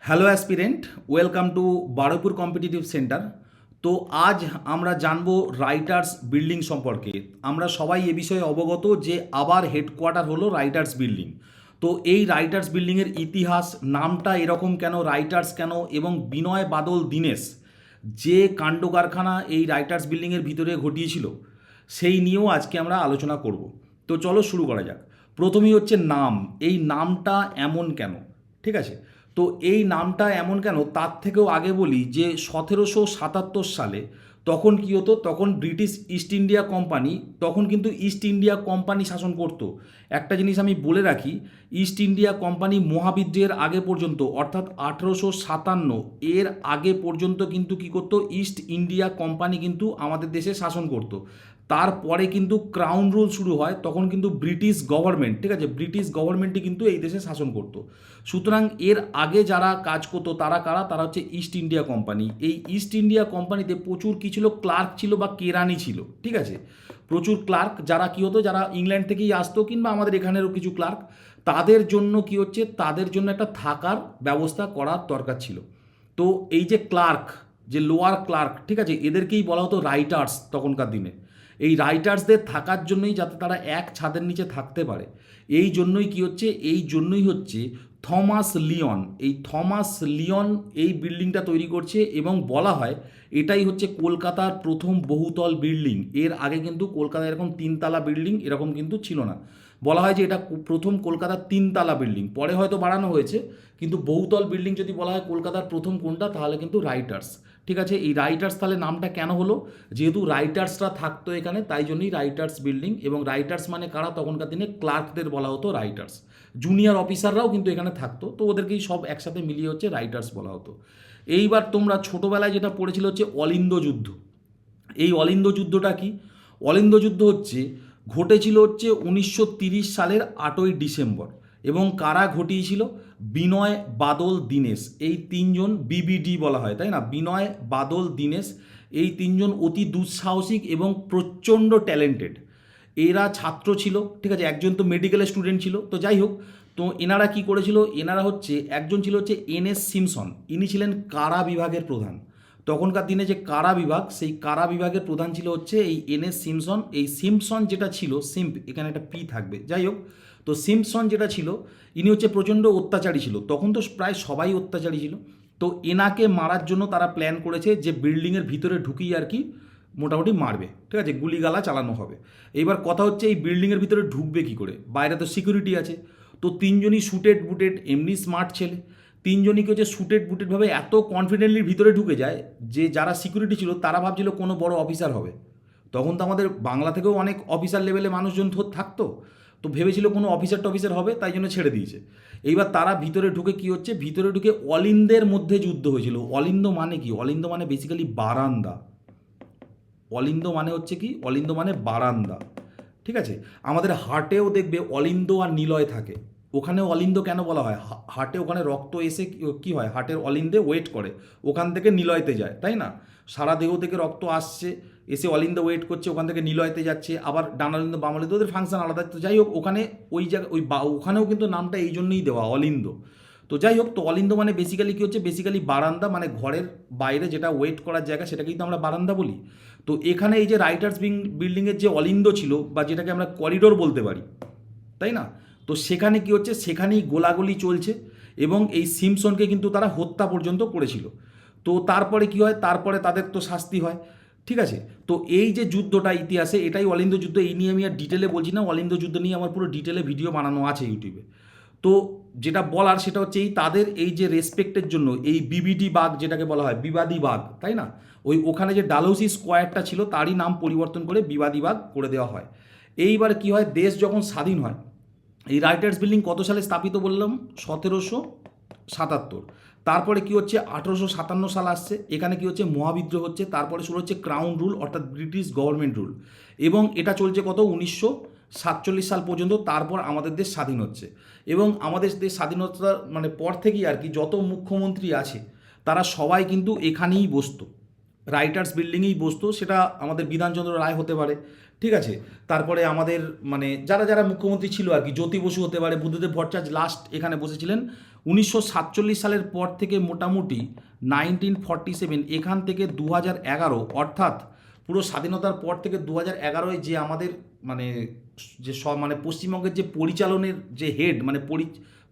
Hello aspirant, welcome to Baruipur competitive centre. তো আজ আমরা জানবো রাইটার্স বিল্ডিং সম্পর্কে। আমরা সবাই এ বিষয়ে অবগত যে আবার হেডকোয়ার্টার হলো রাইটার্স বিল্ডিং। তো এই রাইটার্স বিল্ডিংয়ের ইতিহাস, নামটা এরকম কেন, রাইটার্স কেন, এবং বিনয় বাদল দীনেশ যে কাণ্ড কারখানা এই রাইটার্স বিল্ডিংয়ের ভিতরে ঘটিয়েছিল সেই নিয়েও আজকে আমরা আলোচনা করব। তো চলো শুরু করা যাক। প্রথমেই হচ্ছে নাম। এই নামটা এমন কেন, ঠিক আছে? তো এই নামটা এমন কেন তার থেকেও আগে বলি যে 1777 সালে তখন কী হতো, তখন ব্রিটিশ ইস্ট ইন্ডিয়া কোম্পানি, তখন কিন্তু ইস্ট ইন্ডিয়া কোম্পানি শাসন করত। একটা জিনিস আমি বলে রাখি, ইস্ট ইন্ডিয়া কোম্পানি মহাবিদ্রোহের আগে পর্যন্ত, অর্থাৎ 1857 এর আগে পর্যন্ত কিন্তু কী করতো, ইস্ট ইন্ডিয়া কোম্পানি কিন্তু আমাদের দেশে শাসন করত। তারপরে কিন্তু ক্রাউন রুল শুরু হয়, তখন কিন্তু ব্রিটিশ গভর্নমেন্ট, ঠিক আছে, ব্রিটিশ গভর্নমেন্টই কিন্তু এই দেশে শাসন করতো। সুতরাং এর আগে যারা কাজ করতো তারা কারা, তারা হচ্ছে ইস্ট ইন্ডিয়া কোম্পানি। এই ইস্ট ইন্ডিয়া কোম্পানিতে প্রচুর কী ছিল, ক্লার্ক ছিল বা কেরানি ছিল, ঠিক আছে, প্রচুর ক্লার্ক, যারা কী হতো, যারা ইংল্যান্ড থেকেই আসতো কিংবা আমাদের এখানেরও কিছু ক্লার্ক, তাদের জন্য কী হচ্ছে, তাদের জন্য একটা থাকার ব্যবস্থা করার দরকার ছিল। তো এই যে ক্লার্ক, যে লোয়ার ক্লার্ক, ঠিক আছে, এদেরকেই বলা হতো রাইটার্স তখনকার দিনে। এই রাইটার্সদের থাকার জন্যই, যাতে তারা এক ছাদের নিচে থাকতে পারে, এই জন্যই কী হচ্ছে, এই জন্যই হচ্ছে থমাস লিওন, এই থমাস লিওন এই বিল্ডিংটা তৈরি করছে। এবং বলা হয় এটাই হচ্ছে কলকাতার প্রথম বহুতল বিল্ডিং। এর আগে কিন্তু কলকাতায় এরকম তিনতলা বিল্ডিং এরকম কিন্তু ছিল না। বলা হয় যে এটা প্রথম কলকাতার তিনতলা বিল্ডিং, পরে হয়তো বাড়ানো হয়েছে, কিন্তু বহুতল বিল্ডিং যদি বলা হয় কলকাতার প্রথম কোনটা, তাহলে কিন্তু রাইটার্স, ঠিক আছে। এই রাইটার্স তাহলে নামটা কেন হলো, যেহেতু রাইটার্সরা থাকতো এখানে, তাই জন্যই রাইটার্স বিল্ডিং। এবং রাইটার্স মানে কারা, তখনকার দিনে ক্লার্কদের বলা হতো রাইটার্স। জুনিয়র অফিসাররাও কিন্তু এখানে থাকতো, তো ওদেরকেই সব একসাথে মিলিয়ে হচ্ছে রাইটার্স বলা হতো। এইবার তোমরা ছোটোবেলায় যেটা পড়েছিল হচ্ছে অলিন্দ যুদ্ধ। এই অলিন্দ যুদ্ধটা কি? অলিন্দ যুদ্ধ হচ্ছে ঘটেছিল হচ্ছে 1930 সালের 8ই ডিসেম্বর। এবং কারা ঘটিয়েছিল? বিনয় বাদল দীনেশ, এই তিনজন, বিবিডি বলা হয়, তাই না, বিনয় বাদল দীনেশ, এই তিনজন অতি দুঃসাহসিক এবং প্রচণ্ড ট্যালেন্টেড। এরা ছাত্র ছিল, ঠিক আছে, একজন তো মেডিকেলের স্টুডেন্ট ছিল। তো যাই হোক, তো এনারা কি করেছিল, এনারা হচ্ছে, একজন ছিল হচ্ছে এনএস সিমসন, ইনি ছিলেন কারা বিভাগের প্রধান। তখনকার দিনে যে কারা বিভাগ, সেই কারা বিভাগের প্রধান ছিল হচ্ছে এই এনএস সিমসন। এই সিমসন যেটা ছিল, সিম্প, এখানে একটা পি থাকবে, যাই হোক, তো সিমসন যেটা ছিল, ইনি হচ্ছে প্রচণ্ড অত্যাচারী ছিল। তখন তো প্রায় সবাই অত্যাচারী ছিল। তো এনাকে মারার জন্য তারা প্ল্যান করেছে যে বিল্ডিংয়ের ভিতরে ঢুকিয়ে আর কি মোটামুটি মারবে, ঠিক আছে, গুলিগালা চালানো হবে। এইবার কথা হচ্ছে এই বিল্ডিংয়ের ভিতরে ঢুকবে কী করে, বাইরে তো সিকিউরিটি আছে। তো তিনজনই শুটেড বুটেড, এমনি স্মার্ট ছেলে, তিনজনই কি হচ্ছে শুটেড বুটেডভাবে এত কনফিডেন্টলি ভিতরে ঢুকে যায় যে যারা সিকিউরিটি ছিল তারা ভাবছিল কোনো বড় অফিসার হবে। তখন তো আমাদের বাংলা থেকেও অনেক অফিসার লেভেলে মানুষজন থাকতো, তো ভেবেছিল কোনো অফিসার টফিসার হবে, তাই জন্য ছেড়ে দিয়েছে। এইবার তারা ভিতরে ঢুকে কি হচ্ছে, ভিতরে ঢুকে অলিন্দের মধ্যে যুদ্ধ হয়েছিল। অলিন্দ মানে কি? অলিন্দ মানে বেসিক্যালি বারান্দা। অলিন্দ মানে হচ্ছে কি, অলিন্দ মানে বারান্দা, ঠিক আছে। আমাদের হার্টেও দেখবে অলিন্দ আর নিলয় থাকে, ওখানেও অলিন্দ কেন বলা হয়, হার্টে ওখানে রক্ত এসে কি হয়, হার্টের অলিন্দে ওয়েট করে, ওখান থেকে নিলয়তে যায়, তাই না। সারা দেহ থেকে রক্ত আসছে, এসে অলিন্দ ওয়েট করছে, ওখান থেকে নিলয়তে যাচ্ছে, আবার ডানালিন্দ বামালিন্দ, ওদের ফাংশন আলাদা। তো যাই হোক, ওখানে ওই জায়গা ওখানেও কিন্তু নামটা এই জন্যই দেওয়া, অলিন্দ। তো যাই হোক, তো অলিন্দ মানে বেসিক্যালি কী হচ্ছে, বেসিক্যালি বারান্দা, মানে ঘরের বাইরে যেটা ওয়েট করার জায়গা, সেটাকেই তো আমরা বারান্দা বলি। তো এখানে এই যে রাইটার্স বিল্ডিংয়ের যে অলিন্দ ছিল, বা যেটাকে আমরা করিডোর বলতে পারি, তাই না, তো সেখানে কি হচ্ছে, সেখানেই গোলাগুলি চলছে। এবং এই সিমসনকে কিন্তু তারা হত্যা পর্যন্ত করেছিল। তো তারপরে কি হয়, তারপরে তাদের তো শাস্তি হয়, ঠিক আছে। তো এই যে যুদ্ধটা ইতিহাসে, এটাই অলিন্দ যুদ্ধ। এই নিয়ে আমি আর ডিটেলে বলছি না, অলিন্দ যুদ্ধ নিয়ে আমার পুরো ডিটেলে ভিডিও বানানো আছে ইউটিউবে। তো যেটা বলার সেটা হচ্ছে এই তাদের এই যে রেসপেক্টের জন্য এই বিবিডি বাগ, যেটাকে বলা হয় বিবাদী বাগ, তাই না, ওখানে যে ডালহৌসি স্কোয়ারটা ছিল তারই নাম পরিবর্তন করে বিবাদী বাগ করে দেওয়া হয়। এইবার কি হয়, দেশ যখন স্বাধীন হয়, এই রাইটার্স বিল্ডিং কত সালে স্থাপিত বললাম, 1777। তারপরে কি হচ্ছে, 1857 সাল আসছে, এখানে কি হচ্ছে, মহাবিদ্রোহ হচ্ছে, তারপরে শুরু হচ্ছে ক্রাউন রুল, অর্থাৎ ব্রিটিশ গভর্নমেন্ট রুল। এবং এটা চলছে কত, 1947 সাল পর্যন্ত। তারপর আমাদের দেশ স্বাধীন হচ্ছে। এবং আমাদের দেশ স্বাধীনতা মানে পর থেকেই আর কি যত মুখ্যমন্ত্রী আছে তারা সবাই কিন্তু এখানেই বসতো, রাইটার্স বিল্ডিংয়েই বসতো। সেটা আমাদের বিধানচন্দ্র রায় হতে পারে, ঠিক আছে। তারপরে আমাদের মানে যারা যারা মুখ্যমন্ত্রী ছিল আর কি, জ্যোতি বসু হতে পারে, বুদ্ধদেব ভট্টাচার্য লাস্ট এখানে বসেছিলেন 1947 সালের পর থেকে মোটামুটি 1947 এখান থেকে 2011 অর্থাৎ পুরো স্বাধীনতার পর থেকে 2011-য় যে আমাদের মানে যে সব মানে পশ্চিমবঙ্গের যে পরিচালনের যে হেড মানে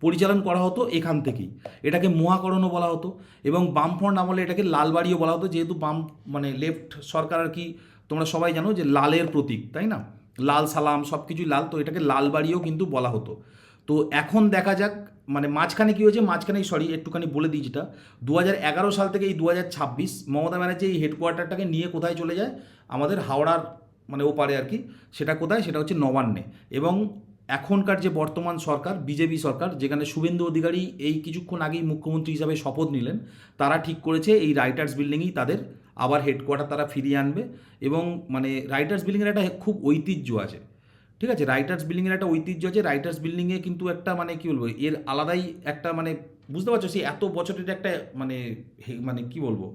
পরিচালন করা হতো এখান থেকেই। এটাকে মহাকরণও বলা হতো এবং বামফ্রন্ট আমলে এটাকে লালবাড়িও বলা হতো, যেহেতু বাম মানে লেফট সরকার আর কি, তোমরা সবাই জানো যে লালের প্রতীক, তাই না? লাল সালাম সব কিছুই লাল, তো এটাকে লালবাড়িও কিন্তু বলা হতো। তো এখন দেখা যাক মানে মাঝখানে কী হয়েছে, মাঝখানেই সরি একটুখানি বলে দিই, যেটা 2011 সাল থেকে এই 2026 মমতা ব্যানার্জি এই হেডকোয়ার্টারটাকে নিয়ে কোথায় চলে যায়, আমাদের হাওড়ার মানে ওপারে আর কি। সেটা কোথায়, সেটা হচ্ছে নবান্নে। এবং এখনকার যে বর্তমান সরকার বিজেপি সরকার, যেখানে শুভেন্দু অধিকারী এই কিছুক্ষণ আগেই মুখ্যমন্ত্রী হিসাবে শপথ নিলেন, তারা ঠিক করেছে এই রাইটার্স বিল্ডিংয়েই তাদের আবার হেডকোয়ার্টার তারা ফিরিয়ে আনবে। এবং মানে রাইটার্স বিল্ডিংয়ের একটা খুব ঐতিহ্য আছে, ঠিক আছে? রাইটার্স বিল্ডিংয়ের একটা ঐতিহ্য আছে। রাইটার্স বিল্ডিংয়ে কিন্তু একটা মানে কী বলবো, এর আলাদাই একটা মানে বুঝতে পারছো, সেই এত বছরের একটা মানে মানে কী বলবো,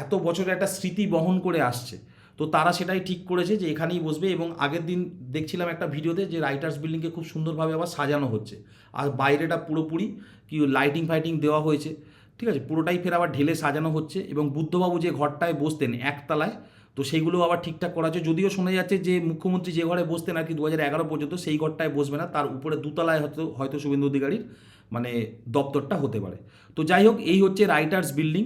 এত বছরের একটা স্মৃতি বহন করে আসছে। তো তারা সেটাই ঠিক করেছে যে এখানেই বসবে। এবং আগের দিন দেখছিলাম একটা ভিডিওতে যে রাইটার্স বিল্ডিংকে খুব সুন্দরভাবে আবার সাজানো হচ্ছে, আর বাইরেটা পুরোপুরি কি লাইটিং ফাইটিং দেওয়া হয়েছে, ঠিক আছে? পুরোটাই ফের আবার ঢেলে সাজানো হচ্ছে। এবং বুদ্ধবাবু যে ঘরটায় বসতেন একতলায়, তো সেইগুলো আবার ঠিকঠাক করা হচ্ছে। যদিও শোনা যাচ্ছে যে মুখ্যমন্ত্রী যে ঘরে বসতেন আর কি 2011 পর্যন্ত, সেই ঘরটায় বসবে না, তার উপরে দোতলায় হয়তো হয়তো শুভেন্দু অধিকারীর মানে দপ্তরটা হতে পারে। তো যাই হোক, এই হচ্ছে রাইটার্স বিল্ডিং।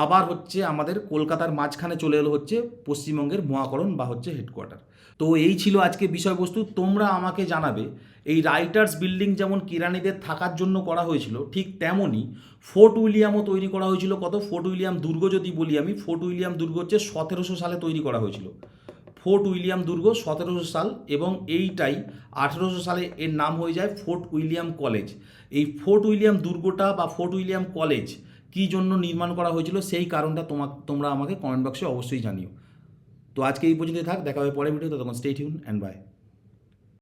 আবার হচ্ছে আমাদের কলকাতার মাঝখানে চলে এলো হচ্ছে পশ্চিমবঙ্গের মহাকরণ বা হচ্ছে হেডকোয়ার্টার। তো এই ছিল আজকে বিষয়বস্তু। তোমরা আমাকে জানাবে এই রাইটার্স বিল্ডিং যেমন কেরানিদের থাকার জন্য করা হয়েছিল, ঠিক তেমনই ফোর্ট উইলিয়ামও তৈরি করা হয়েছিল। কত, ফোর্ট উইলিয়াম দুর্গ যদি বলি আমি, ফোর্ট উইলিয়াম দুর্গ হচ্ছে 1700 সালে তৈরি করা হয়েছিল। ফোর্ট উইলিয়াম দুর্গ 1700 সাল, এবং এইটাই 1800 সালে এর নাম হয়ে যায় ফোর্ট উইলিয়াম কলেজ। এই ফোর্ট উইলিয়াম দুর্গটা বা ফোর্ট উইলিয়াম কলেজ কী জন্য নির্মাণ করা হয়েছিল সেই কারণটা তোমরা আমাকে কমেন্ট বক্সে অবশ্যই জানিও। তো আজকে এই পর্যন্তই থাক, দেখা হবে পরের ভিডিওতে, তখন স্টে টিউন অ্যান্ড বাই।